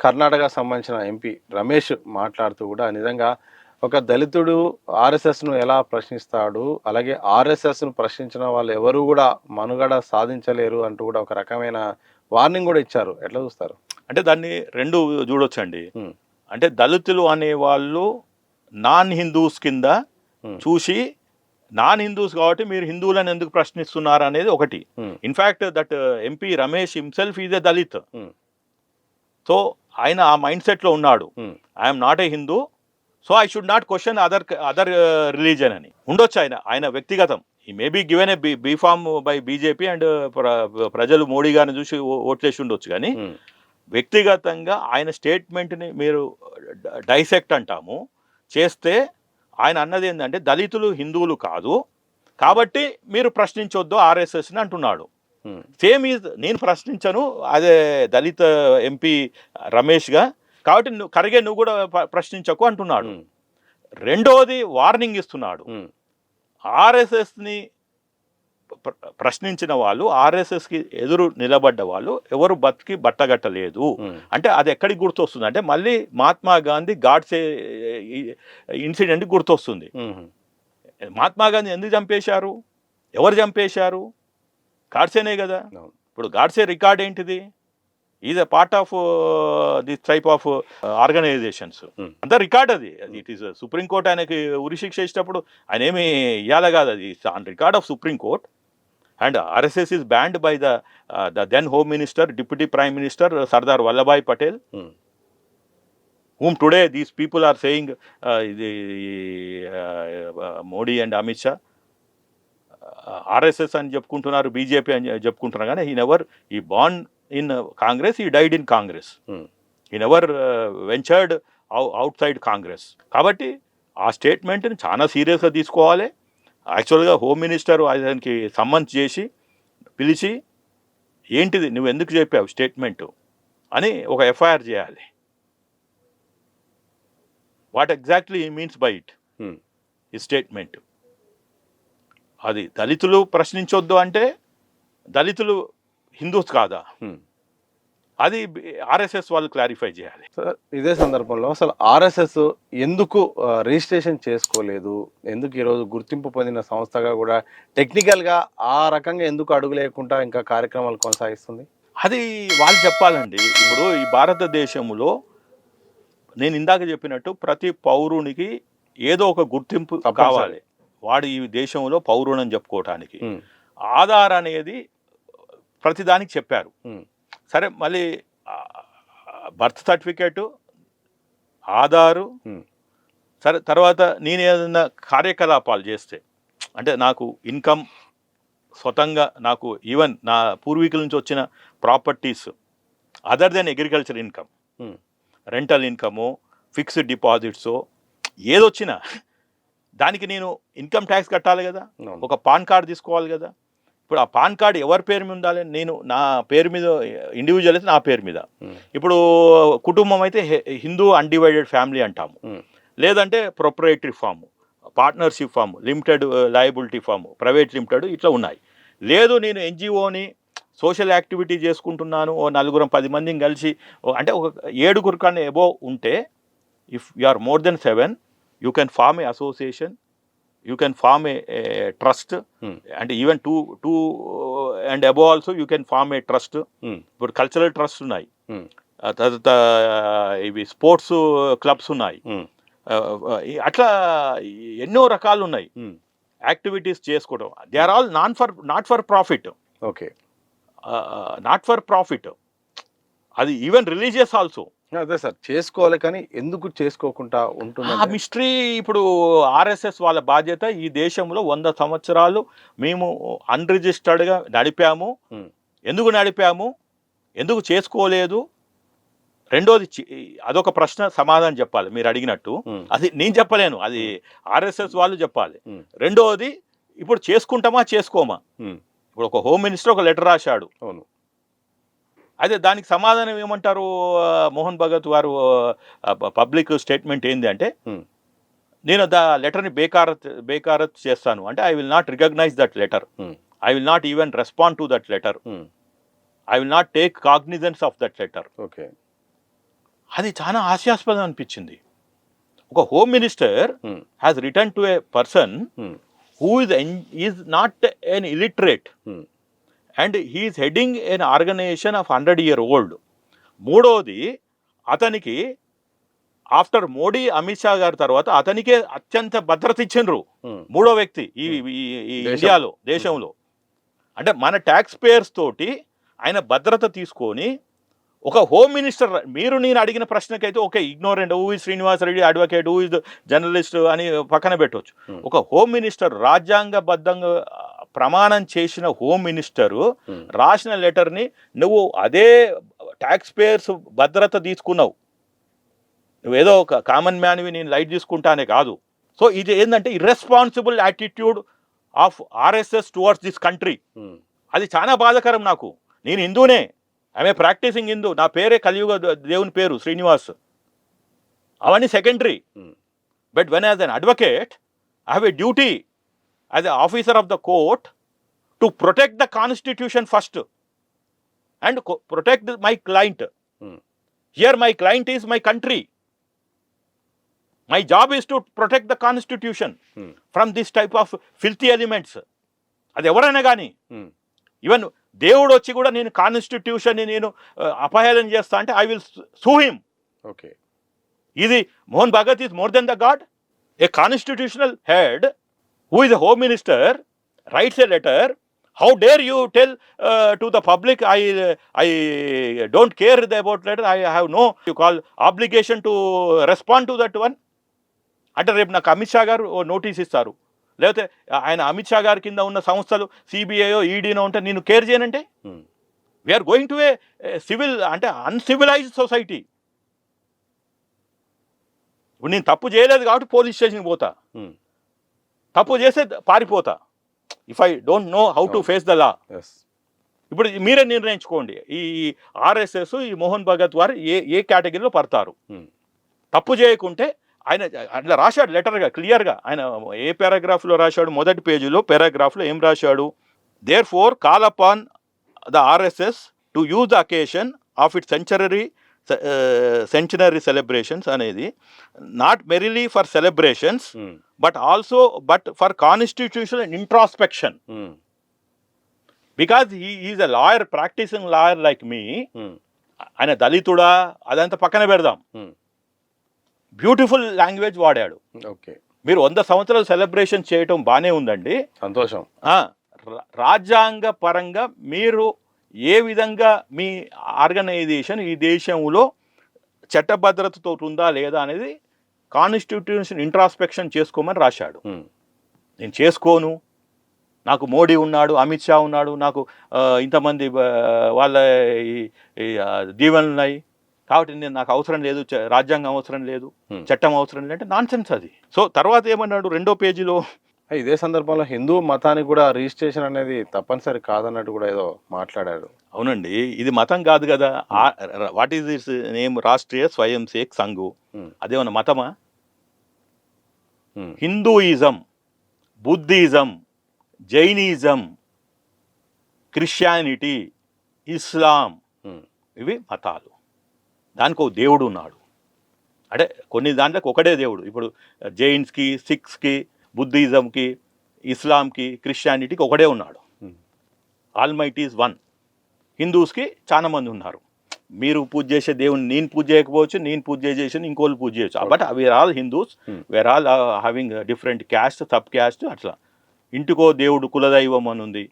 కర్ణాటక సంబంధించిన ఎంపీ రమేష్ మాట్లాడుతూ కూడా నిజంగా ఒక దళితుడు ఆర్ఎస్ఎస్ను ఎలా ప్రశ్నిస్తాడు, అలాగే ఆర్ఎస్ఎస్ను ప్రశ్నించిన వాళ్ళు ఎవరు కూడా మనుగడ సాధించలేరు అంటూ కూడా ఒక రకమైన వార్నింగ్ కూడా ఇచ్చారు. ఎట్లా చూస్తారు? అంటే దాన్ని 2 చూడొచ్చండి. హ్మ్. అంటే దళితులు అనేవాళ్ళు నాన్ హిందూస్ కింద హ్మ్. చూసి, నాన్ హిందూస్ కాబట్టి మీరు హిందువులను ఎందుకు ప్రశ్నిస్తున్నారు అనేది ఒకటి. Hmm. In fact that MP Ramesh himself is a Dalit. Hmm. So, ఆయన ఆ మైండ్ సెట్‌లో ఉన్నాడు. Hmm. I am not a Hindu. So, I should not question other religion అని. ఉండొచ్చు ఆయన వ్యక్తిగతం. He may be given a B form by BJP and ప్రజలు మోడీ గారిని చూసి ఓట్లేసి ఉండొచ్చు గానీ, హ్మ్. వ్యక్తిగతంగా ఆయన స్టేట్మెంట్‌ని మీరు డైసెక్ట్ అంటాము. చేస్తే ఆయన అన్నదేందంటే దళితులు హిందువులు కాదు. కాబట్టి మీరు ప్రశ్నించొద్దు ఆర్ఎస్ఎస్‌ని అంటున్నాడు. హ్మ్. సేమ్ ఈజ్ నేను ప్రశ్నించను అదే దళిత ఎంపీ రమేష్‌గా. కాబట్టి నువ్వు కూడా ప్రశ్నించకు అంటున్నాడు. హ్మ్. రెండోది వార్నింగ్ ఇస్తున్నాడు. హ్మ్. ఆర్ఎస్ఎస్‌ని ప్రశ్నించిన వాళ్ళు, ఆర్ఎస్ఎస్‌కి ఎదురు నిలబడ్డ వాళ్ళు ఎవరు బతికి బట్టగట్టలేదు. హ్మ్. అంటే అది ఎక్కడికి గుర్తొస్తుంది అంటే మళ్ళీ మహాత్మా గాంధీ గాడ్సే ఇన్సిడెంట్ గుర్తొస్తుంది. హుహు. మహాత్మా గాంధీ ఎందుకు చంపేశారు? ఎవరు చంపేశారు? గాడ్సేనే కదా! అవును. ఇప్పుడు గాడ్సే రికార్డ్ ఏంటిది? Is a part of this type of organisations. Hmm. అంతా రికార్డ్ అది. ఇట్ ఈస్ సుప్రీం కోర్ట్ ఆయనకి ఉరిశిక్ష ఇచ్చినప్పుడు ఆయన ఏమి ఇయ్యాల కాదు. అది on record of supreme court. And RSS is banned by the then home minister, deputy prime minister Sardar Vallabhbhai Patel. Hmm. whom today these people are saying Modi and Amit Shah, RSS అని చెప్పుకుంటున్నారు, బీజేపీ అని చెప్పుకుంటున్నారు కానీ ఈ బార్న్ ఇన్ కాంగ్రెస్, ఈ died in Congress. హ్మ్. ఈ never ventured out side Congress. కాబట్టి ఆ స్టేట్మెంట్ని చాలా సీరియస్గా తీసుకోవాలి. యాక్చువల్గా హోమ్ మినిస్టర్ ఆయనకి సమ్మన్ చేసి పిలిచి ఏంటిది నువ్వు ఎందుకు చెప్పావు స్టేట్మెంటు అని ఒక ఎఫ్ఐఆర్ చేయాలి. What exactly means by it హ్మ్. ఈ స్టేట్మెంట్. అది దళితులు ప్రశ్నించొద్దు అంటే దళితులు హిందూస్ కాదా? హ్మ్. అది ఆర్ఎస్ఎస్ వాళ్ళు క్లారిఫై చేయాలి. సార్, ఇదే సందర్భంలో అసలు ఆర్ఎస్ఎస్ ఎందుకు రిజిస్ట్రేషన్ చేసుకోలేదు? ఎందుకు ఈరోజు గుర్తింపు పొందిన సంస్థగా కూడా టెక్నికల్‌గా ఆ రకంగా ఎందుకు అడుగు లేకుండా ఇంకా కార్యక్రమాలు కొనసాగిస్తుంది? అది వాళ్ళు చెప్పాలండి. ఇప్పుడు ఈ భారతదేశంలో నేను ఇందాక చెప్పినట్టు ప్రతి పౌరునికి ఏదో ఒక గుర్తింపు తప్పనిసరి. కావాలి. వాడు ఈ దేశంలో పౌరుడని చెప్పుకోవటానికి. హ్మ్. ఆధార్ అనేది ప్రతిదానికి చెప్పారు. హ్మ్. సరే మళ్ళీ బర్త్ సర్టిఫికేటు, ఆధారు, హ్మ్. సరే తర్వాత నేను ఏదైనా కార్యకలాపాలు చేస్తే అంటే నాకు ఇన్కమ్ స్వతంగా నాకు ఈవెన్ నా పూర్వీకుల నుంచి వచ్చిన properties other than agriculture income, hmm. Rental income, fixed డిపాజిట్సో ఏదొచ్చినా దానికి నేను ఇన్కమ్ ట్యాక్స్ కట్టాలి కదా. అవును. ఒక పాన్ కార్డ్ తీసుకోవాలి కదా. ఇప్పుడు ఆ పాన్ కార్డ్ ఎవరి పేరు మీద ఉండాలి? నేను నా పేరు మీద ఇండివిజువల్ అయితే నా పేరు మీద. హ్మ్. ఇప్పుడు కుటుంబం అయితే హిందూ అన్‌డివైడెడ్ ఫ్యామిలీ అంటాము. హ్మ్. లేదంటే proprietary firm, partnership firm, limited liability firm, private limited ఇట్లా ఉన్నాయి. లేదు నేను ఎన్‌జీఓని సోషల్ యాక్టివిటీ చేసుకుంటున్నాను. ఓ నలుగురం 10 మందిని కలిసి అంటే ఒక 7 కన్నా అబోవ్ ఉంటే if you are more than 7 you can form a association, you can form a trust. Hmm. అంటే even 2 and above also you can form a trust. Hmm. ఇప్పుడు కల్చరల్ ట్రస్ట్ ఉన్నాయి. హ్మ్. తర్వాత ఇవి స్పోర్ట్స్ క్లబ్స్ ఉన్నాయి. హ్మ్. అట్లా ఎన్నో రకాలు ఉన్నాయి హ్మ్. యాక్టివిటీస్ చేసుకోవడం. They are all not for profit. Okay. Not for profit. అది ఈవెన్ రిలీజియస్ ఆల్సో. అదే సార్. చేసుకోవాలి కానీ ఎందుకు చేసుకోకుండా ఆ ఉంటుందంటే? మిస్టరీ ఇప్పుడు ఆర్ఎస్ఎస్ వాళ్ళ బాధ్యత ఈ దేశంలో 100 సంవత్సరాలు మేము అన్‌రిజిస్టర్డ్‌గా నడిపాము. హ్మ్. ఎందుకు నడిపాము? ఎందుకు చేసుకోలేదు? రెండోది అదొక ప్రశ్న సమాధానం చెప్పాలి మీరు అడిగినట్టు. హ్మ్. అది నేను చెప్పలేను. అది హ్మ్. ఆర్ఎస్ఎస్ వాళ్ళు చెప్పాలి. హ్మ్. రెండోది ఇప్పుడు చేసుకుంటామా? చేసుకోమా? హ్మ్. ఇప్పుడు ఒక హోమ్ మినిస్టర్ ఒక లెటర్ రాశాడు. అవును. అయితే దానికి సమాధానం ఏమంటారు? మోహన్ భగత్ గారు పబ్లిక్ స్టేట్మెంట్ ఏంది అంటే, హ్మ్. నేను లెటర్‌ని బేఖారత్ చేస్తాను. అంటే I will not recognise that letter. Hmm. I will not even respond to that letter. Hmm. I will not take cognizance of that letter. Okay. అది చాలా హాస్యాస్పదం అనిపించింది. ఒక home minister um, has return to a person um, who is not an illiterate um, and he's heading an organisation of 100-year-old. మూడవది, అతనికి after Modi Amit Shah గారి తర్వాత అతనికే అత్యంత భద్రత ఇచ్చిండ్రు ఉమ్, మూడో వ్యక్తి ఈ దేశం. ఇండియాలో, దేశంలో. అంటే మన ట్యాక్స్ పేయర్స్ తోటి ఆయన భద్రత తీసుకొని ఒక హోమ్ మినిస్టర్, మీరు నేను అడిగిన ప్రశ్నకైతే okay, ignorant, who is Srinivas Reddy advocate, who is journalist అని పక్కన పెట్టవచ్చు. Hmm. ఒక హోమ్ మినిస్టర్, రాజ్యాంగబద్ధంగా ప్రమాణం చేసిన హోమ్ మినిస్టరు Hmm. రాసిన లెటర్ని నువ్వు అదే ట్యాక్స్ పేయర్స్ భద్రత తీసుకున్నావు. నువ్వేదో ఒక కామన్ మ్యాన్వి నేను లైట్ తీసుకుంటానే కాదు. సో ఇది ఏంటంటే irresponsible attitude of RSS towards this country. Um, అది చాలా బాధాకరం నాకు. నేను హిందూనే, ఐఎమ్ ఏ ప్రాక్టీసింగ్ హిందూ, నా పేరే కలియుగ దేవుని పేరు శ్రీనివాస్, అవన్నీ secondary. Um, but when as an advocate I have a duty as a officer of the court to protect the constitution first and protect my client. Um, here my client is my country. My job is to protect the constitution um, from this type of filthy elements. అది ఎవరైనా కానీ, ఉమ్, even దేవుడు వచ్చి కూడా నేను కాన్స్టిట్యూషన్ని నేను అపహేళన చేస్తా అంటే I will sue him. Okay. ఇది Mohan Bhagwat is more than the god. A constitutional head who is a home minister writes a letter. How dare you tell to the public I don't care about letter, I have no you call obligation to respond to that one. అంటే రేపు నాకు అమిత్ షా గారు notice ఇస్తారు, లేకపోతే ఆయన అమిత్ షా గారి కింద ఉన్న సంస్థలు సిబిఐయో ఈడీనో ఉంటే నేను కేర్ చేయనంటే um, we are going to a civil, అంటే అన్సివిలైజ్డ్ సొసైటీ. ఇప్పుడు నేను తప్పు చేయలేదు కాబట్టి పోలీస్ స్టేషన్కి పోతా, ఉమ్, తప్పు చేస్తే పారిపోతా if I don't know how to face the law. Yes. ఇప్పుడు మీరే నిర్ణయించుకోండి, ఈ ఆర్ఎస్ఎస్ ఈ మోహన్ భగత్ వారు ఏ కేటగిరీలో పడతారు. ఉమ్, తప్పు చేయకుంటే ఆయన అట్లా రాశాడు లెటర్గా క్లియర్గా. ఆయన ఏ పారాగ్రాఫ్లో రాశాడు, మొదటి పేజీలో పారాగ్రాఫ్లో ఏం రాశాడు, therefore call upon the RSS to use the occasion of it centenary celebrations అనేది not merely for celebrations um, but for constitutional introspection. Um, because is a lawyer, practising lawyer like me. Um, ఆయన దళితుడా అదంతా పక్కన పెడదాం, um, beautiful language వాడాడు. Okay. మీరు 100 సంవత్సరాలు celebration చేయటం బాగానే ఉందండి. సంతోషం. రాజ్యాంగ పరంగా మీరు ఏ విధంగా మీ ఆర్గనైజేషన్ ఈ దేశంలో చట్టభద్రతతో ఉందా లేదా అనేది కాన్స్టిట్యూషన్ ఇంట్రాస్పెక్షన్ చేసుకోమని రాశాడు. ఉమ్, నేను చేసుకోను, నాకు మోడీ ఉన్నాడు, అమిత్ షా ఉన్నాడు, నాకు ఇంతమంది వాళ్ళ దీవెనలు ఉన్నాయి కాబట్టి నాకు అవసరం లేదు, రాజ్యాంగం అవసరం లేదు, చట్టం అవసరం లేదు అంటే నాన్ సెన్స్ అది. సో తర్వాత ఏమన్నాడు రెండో పేజీలో, ఇదే సందర్భంలో హిందూ మతానికి కూడా రిజిస్ట్రేషన్ అనేది తప్పనిసరి కాదన్నట్టు కూడా ఏదో మాట్లాడారు. అవునండి, ఇది మతం కాదు కదా. What is this name, Rashtriya స్వయం సేవక్ సంఘు, అదేమన్నా మతమా? హిందూయిజం, బుద్ధిజం, జైనిజం, క్రిస్టియానిటీ, ఇస్లాం, ఇవి మతాలు. దానికి ఒక దేవుడు ఉన్నాడు. అంటే కొన్ని దాంట్లోకి ఒకటే దేవుడు. ఇప్పుడు జైన్స్కి, సిఖ్స్కి, బుద్ధిజంకి, ఇస్లాంకి, క్రిస్టియానిటీకి ఒకడే ఉన్నాడు. Almighty is one. హిందూస్కి చాలా మంది ఉన్నారు. మీరు పూజ చేసే దేవుని నేను పూజ చేయకపోవచ్చు, నేను పూజ చేసి ఇంకోళ్ళు పూజ చేయొచ్చు. But we're all Hindus, we're all having different caste, sub caste అట్లా. ఇంటికో దేవుడు కులదైవం అని ఉంది.